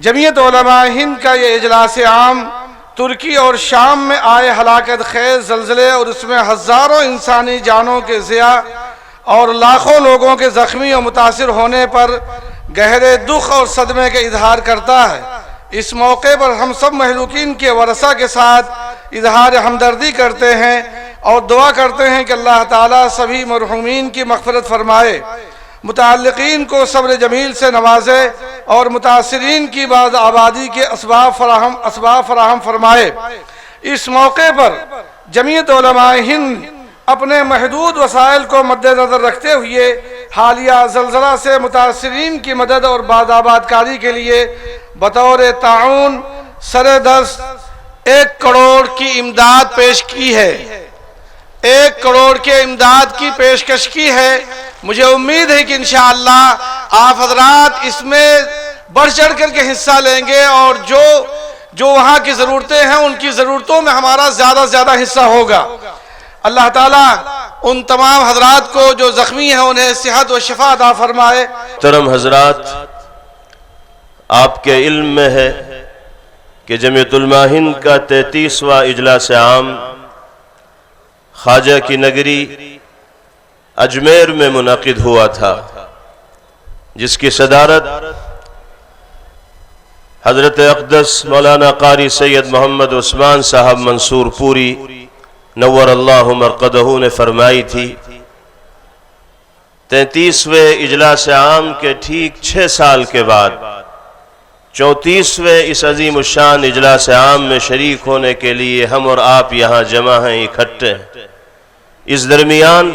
جمعیت علماء ہند کا یہ اجلاس عام ترکی اور شام میں آئے ہلاکت خیز زلزلے اور اس میں ہزاروں انسانی جانوں کے ضیاع اور لاکھوں لوگوں کے زخمی اور متاثر ہونے پر گہرے دکھ اور صدمے کا اظہار کرتا ہے۔ اس موقع پر ہم سب مہلوکین کے ورثاء کے ساتھ اظہار ہمدردی کرتے ہیں اور دعا کرتے ہیں کہ اللہ تعالیٰ سبھی مرحومین کی مغفرت فرمائے، متعلقین کو صبر جمیل سے نوازے اور متاثرین کی بعد آبادی کے اسباب فراہم فرمائے۔ اس موقع پر جمعیت علماء ہند اپنے محدود وسائل کو مد نظر رکھتے ہوئے حالیہ زلزلہ سے متاثرین کی مدد اور بعد آباد کاری کے لیے بطور تعاون سر دست 1 کروڑ کی امداد پیش کی ہے، 1 کروڑ کے امداد کی پیشکش کی ہے۔ مجھے امید ہے کہ انشاءاللہ آپ حضرات اس میں بڑھ چڑھ کر کے حصہ لیں گے اور جو وہاں کی ضرورتیں ہیں ان کی ضرورتوں میں ہمارا زیادہ سے زیادہ حصہ ہوگا۔ اللہ تعالیٰ ان تمام حضرات کو جو زخمی ہیں انہیں صحت و شفا عطا فرمائے۔ محترم حضرات، آپ کے علم میں ہے کہ جمعیت علماء ہند کا 33واں اجلاس عام خواجہ کی نگری اجمیر میں منعقد ہوا تھا، جس کی صدارت حضرت اقدس مولانا قاری سید محمد عثمان صاحب منصور پوری نور اللہ مرقدہ نے فرمائی تھی۔ 33ویں اجلاس عام کے ٹھیک 6 سال کے بعد 34ویں اس عظیم الشان اجلاس عام میں شریک ہونے کے لیے ہم اور آپ یہاں جمع ہیں، اکٹھے ہیں۔ اس درمیان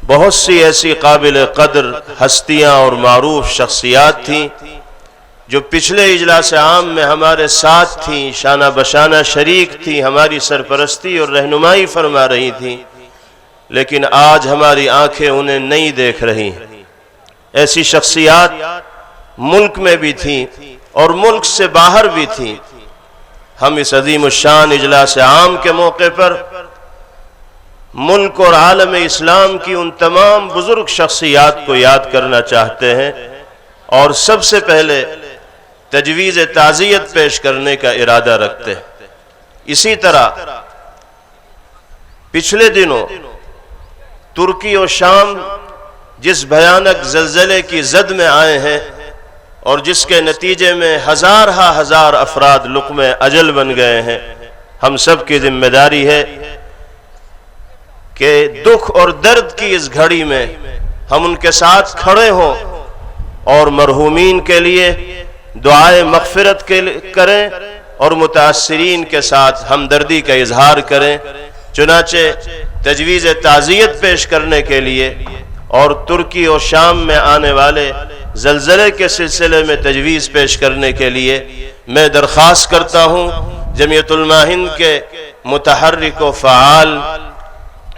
بہت سی ایسی قابل قدر ہستیاں اور معروف شخصیات تھیں جو پچھلے اجلاس عام میں ہمارے ساتھ تھیں، شانہ بشانہ شریک تھیں، ہماری سرپرستی اور رہنمائی فرما رہی تھیں، لیکن آج ہماری آنکھیں انہیں نہیں دیکھ رہی۔ ایسی شخصیات ملک میں بھی تھیں اور ملک سے باہر بھی تھیں۔ ہم اس عظیم الشان اجلاس عام کے موقع پر ملک اور عالم اسلام کی ان تمام بزرگ شخصیات کو یاد کرنا چاہتے ہیں اور سب سے پہلے تجویز تعزیت پیش کرنے کا ارادہ رکھتے ہیں۔ اسی طرح پچھلے دنوں ترکی اور شام جس بھیانک زلزلے کی زد میں آئے ہیں اور جس کے نتیجے میں ہزار افراد لقمہ اجل بن گئے ہیں، ہم سب کی ذمہ داری ہے کہ دکھ اور درد کی اس گھڑی میں ہم ان کے ساتھ کھڑے ہوں اور مرحومین کے لیے دعائے مغفرت کریں اور متاثرین کے ساتھ ہمدردی کا اظہار کریں۔ چنانچہ تجویز تعزیت پیش کرنے کے لیے اور ترکی اور شام میں آنے والے زلزلے کے سلسلے میں تجویز پیش کرنے کے لیے میں درخواست کرتا ہوں جمعیت علماء ہند کے متحرک و فعال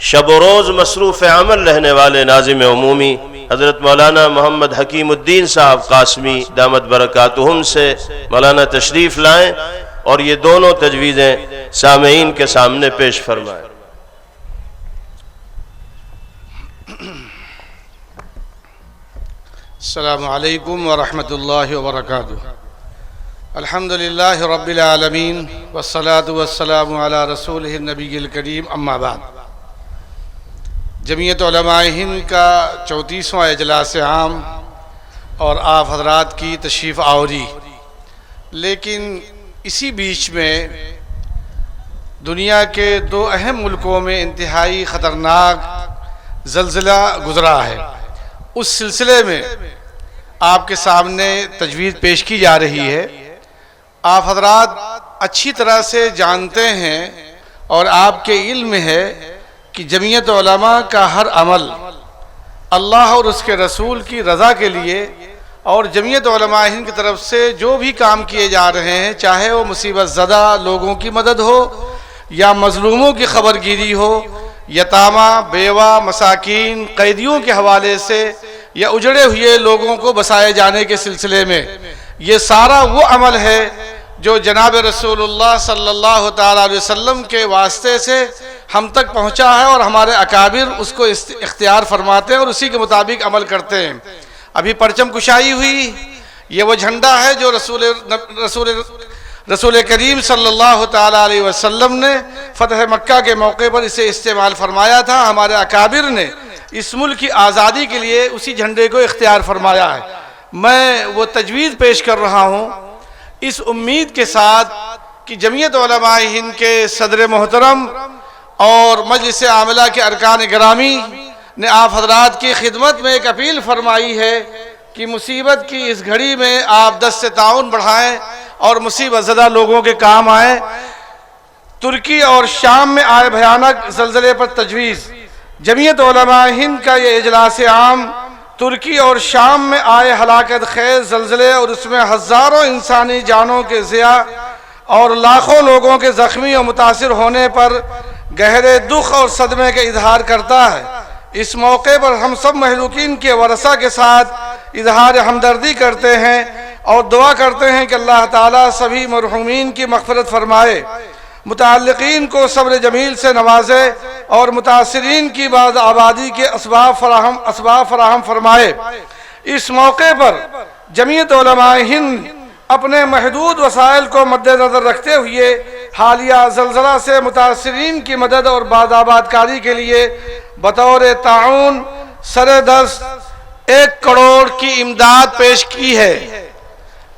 شب و روز مصروف عمل رہنے والے ناظم عمومی حضرت مولانا محمد حکیم الدین صاحب قاسمی دامت برکاتہم سے مولانا تشریف لائیں اور یہ دونوں تجویزیں سامعین کے سامنے پیش فرمائیں۔ السلام علیکم ورحمۃ اللہ وبرکاتہ۔ الحمدللہ رب العالمین والصلاة والسلام علی رسولہ النبی الکریم، اما بعد۔ جمعیت علماء ہند کا 34واں اجلاس عام اور آپ حضرات کی تشریف آوری، لیکن اسی بیچ میں دنیا کے 2 اہم ملکوں میں انتہائی خطرناک زلزلہ گزرا ہے۔ اس سلسلے میں آپ کے سامنے تجویز پیش کی جا رہی ہے۔ آپ حضرات اچھی طرح سے جانتے ہیں اور آپ کے علم ہے کہ جمعیت علماء کا ہر عمل اللہ اور اس کے رسول کی رضا کے لیے اور جمعیت علماء ہند کی طرف سے جو بھی کام کیے جا رہے ہیں، چاہے وہ مصیبت زدہ لوگوں کی مدد ہو یا مظلوموں کی خبرگیری ہو، یتامہ، بیوہ، مساکین، قیدیوں کے حوالے سے یا اجڑے ہوئے لوگوں کو بسائے جانے کے سلسلے میں، یہ سارا وہ عمل ہے جو جناب رسول اللہ صلی اللہ تعالیٰ علیہ وسلم کے واسطے سے ہم تک پہنچا ہے اور ہمارے اکابر اس کو اختیار فرماتے ہیں اور اسی کے مطابق عمل کرتے ہیں۔ ابھی پرچم کشائی ہوئی، یہ وہ جھنڈا ہے جو رسول کریم صلی اللہ تعالیٰ علیہ وسلم نے فتح مکہ کے موقع پر اسے استعمال فرمایا تھا. ہمارے اکابر نے اس ملک کی آزادی کے لیے اسی جھنڈے کو اختیار فرمایا ہے. میں وہ تجویز پیش کر رہا ہوں اس امید کے ساتھ کہ جمعیت علماء ہند کے صدر محترم اور مجلس عاملہ کے ارکان گرامی نے آپ حضرات کی خدمت میں ایک اپیل فرمائی ہے کہ مصیبت کی اس گھڑی میں آپ دست تعاون بڑھائیں اور مصیبت زدہ لوگوں کے کام آئیں. ترکی اور شام میں آئے بھیانک زلزلے پر تجویز. جمعیت علماء ہند کا یہ اجلاس عام ترکی اور شام میں آئے ہلاکت خیز زلزلے اور اس میں ہزاروں انسانی جانوں کے ضیاع اور لاکھوں لوگوں کے زخمی اور متاثر ہونے پر گہرے دکھ اور صدمے کا اظہار کرتا ہے. اس موقع پر ہم سب مہلوکین کے ورثہ کے ساتھ اظہار ہمدردی کرتے ہیں اور دعا کرتے ہیں کہ اللہ تعالیٰ سبھی مرحومین کی مغفرت فرمائے، متعلقین کو صبر جمیل سے نوازے اور متاثرین کی بعد آبادی کے اسباب فراہم فرمائے. اس موقع پر جمعیت علماء ہند اپنے محدود وسائل کو مد نظر رکھتے ہوئے حالیہ زلزلہ سے متاثرین کی مدد اور بعد آباد کاری کے لیے بطور تعاون سر دست 1 کروڑ کی امداد پیش کی ہے.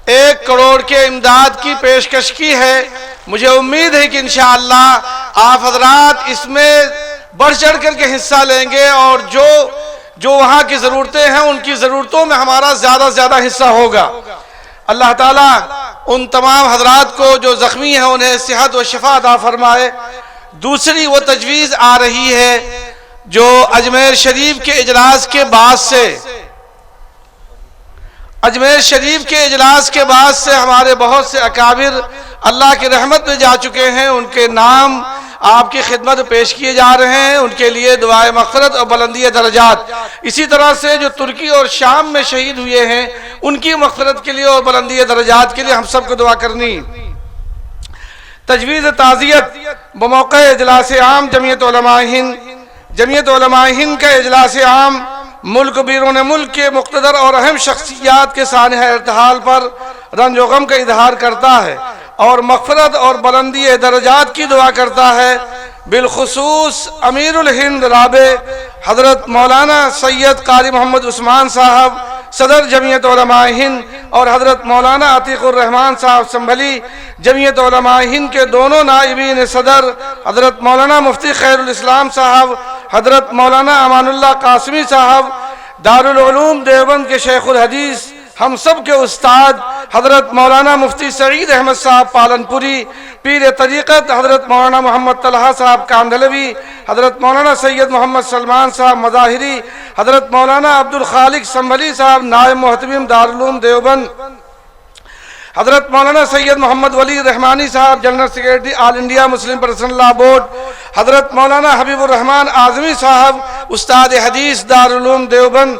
1 کروڑ کے امداد کی پیشکش کی ہے. مجھے امید ہے کہ انشاءاللہ آپ حضرات اس میں بڑھ چڑھ کر کے حصہ لیں گے اور جو وہاں کی ضرورتیں ہیں ان کی ضرورتوں میں ہمارا زیادہ سے زیادہ حصہ ہوگا. اللہ تعالیٰ ان تمام حضرات کو جو زخمی ہیں انہیں صحت و شفا عطا فرمائے. دوسری وہ تجویز آ رہی ہے جو اجمیر شریف کے اجلاس کے بعد سے ہمارے بہت سے اکابر اللہ کی رحمت میں جا چکے ہیں. ان کے نام آپ کی خدمت پیش کیے جا رہے ہیں. ان کے لیے دعائے مغفرت اور بلندی درجات. اسی طرح سے جو ترکی اور شام میں شہید ہوئے ہیں ان کی مغفرت کے لیے اور بلندی درجات کے لیے ہم سب کو دعا کرنی. تجویز تعزیت بموقع اجلاس عام جمعیت علماء ہند. جمعیت علماء ہند کا اجلاس عام ملک بیرون ملک کے مقتدر اور اہم شخصیات کے سانحہ ارتحال پر رنج و غم کا اظہار کرتا ہے اور مغفرت اور بلندی درجات کی دعا کرتا ہے. بالخصوص امیر الہند رابع حضرت مولانا سید قاری محمد عثمان صاحب صدر جمعیت علماء ہند اور حضرت مولانا عتیق الرحمان صاحب سنبھلی جمعیت علماء ہند کے دونوں نائبین صدر حضرت مولانا مفتی خیر الاسلام صاحب، حضرت مولانا امان اللہ قاسمی صاحب دارالعلوم دیوبند کے شیخ الحدیث، ہم سب کے استاد حضرت مولانا مفتی سعید احمد صاحب پالنپوری، پیر طریقت حضرت مولانا محمد طلحہ صاحب کاندھلوی، حضرت مولانا سید محمد سلمان صاحب مظاہری، حضرت مولانا عبدالخالق سنبھلی صاحب نائب محتمم دارالعلوم دیوبند، حضرت مولانا سید محمد ولی رحمانی صاحب جنرل سیکریٹری آل انڈیا مسلم پرسنل لا بورڈ، حضرت مولانا حبیب الرحمان اعظمی صاحب استاد حدیث دارالعلوم دیوبند،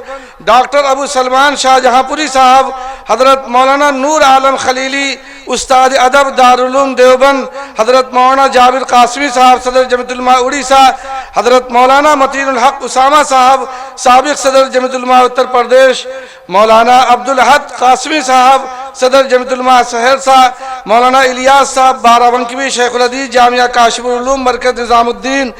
ڈاکٹر ابو سلمان شاہ جہاں پوری صاحب، حضرت مولانا نور عالم خلیلی استاد ادب دارالعلوم دیوبند، حضرت مولانا جابر قاسمی صاحب صدر جمعیت علماء اڑیسہ، حضرت مولانا متین الحق اسامہ صاحب سابق صدر جمعیت علماء اتر پردیش، مولانا عبدالحق قاسمی صاحب صدر جمعیت علماء سہرسہ، مولانا الیاس صاحب بارہبنکوی شیخ الحدیث جامعہ کاشف العلوم مرکز نظام الدین،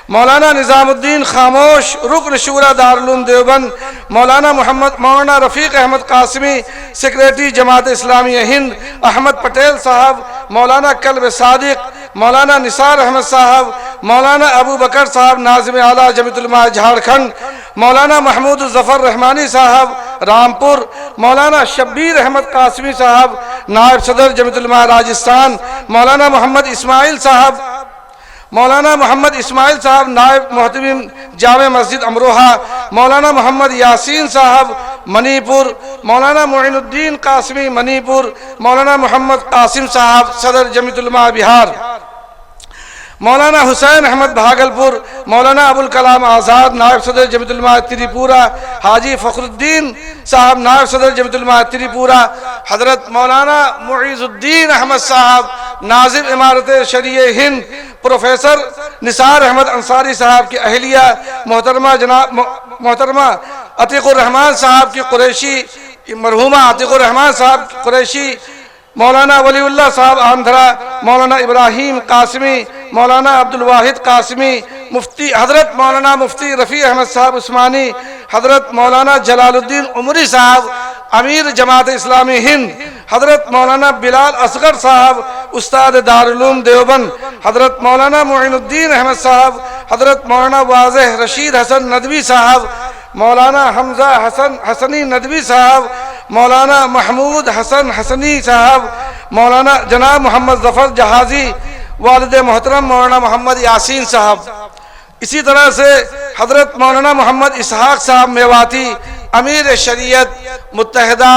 مولانا نظام الدین خاموش رکن شورا دارالعلوم دیوبند، مولانا رفیق احمد قاسمی سیکریٹری جماعت اسلامی ہند، احمد پٹیل صاحب، مولانا کلب صادق، مولانا نثار احمد صاحب، مولانا ابو بکر صاحب ناظم اعلیٰ جمعیت علماء جھارکھنڈ، مولانا محمود الظفر رحمانی صاحب رامپور، مولانا شبیر احمد قاسمی صاحب نائب صدر جمعیت علماء راجستھان، مولانا محمد اسماعیل صاحب نائب محتمم جامع مسجد امروہہ، مولانا محمد یاسین صاحب منی پور، مولانا معین الدین قاسمی منی پور، مولانا محمد قاسم صاحب صدر جمعیت علماء بہار، مولانا حسین احمد بھاگلپور، مولانا ابوالکلام آزاد نائب صدر جمعیت علماء تریپورہ، حاجی فخر الدین صاحب نائب صدر جمعیت علماء تریپورہ، حضرت مولانا معیز الدین احمد صاحب ناظم امارت شریعہ ہند، پروفیسر نثار احمد انصاری صاحب کی اہلیہ محترمہ عتیق الرحمان صاحب کی قریشی مرحومہ عتیق الرحمان صاحب قریشی، مولانا ولی اللہ صاحب آندھرا، مولانا ابراہیم قاسمی، مولانا عبدالواحد قاسمی، مفتی حضرت مولانا مفتی رفیع احمد صاحب عثمانی، حضرت مولانا جلال الدین عمری صاحب امیر جماعت اسلامی ہند، حضرت مولانا بلال اصغر صاحب استاد دارالعلوم دیوبند، حضرت مولانا معین الدین احمد صاحب، حضرت مولانا واضح رشید حسن ندوی صاحب، مولانا حمزہ حسن حسنی ندوی صاحب، مولانا محمود حسن حسنی صاحب، مولانا جناب محمد ظفر جہازی، والد محترم مولانا محمد یاسین صاحب، اسی طرح سے حضرت مولانا محمد اسحاق صاحب میواتی امیر شریعت متحدہ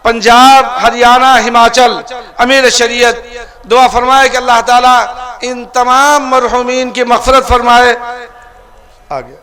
پنجاب ہریانہ ہماچل امیر شریعت، دعا فرمائے کہ اللہ تعالیٰ ان تمام مرحومین کی مغفرت فرمائے. آگے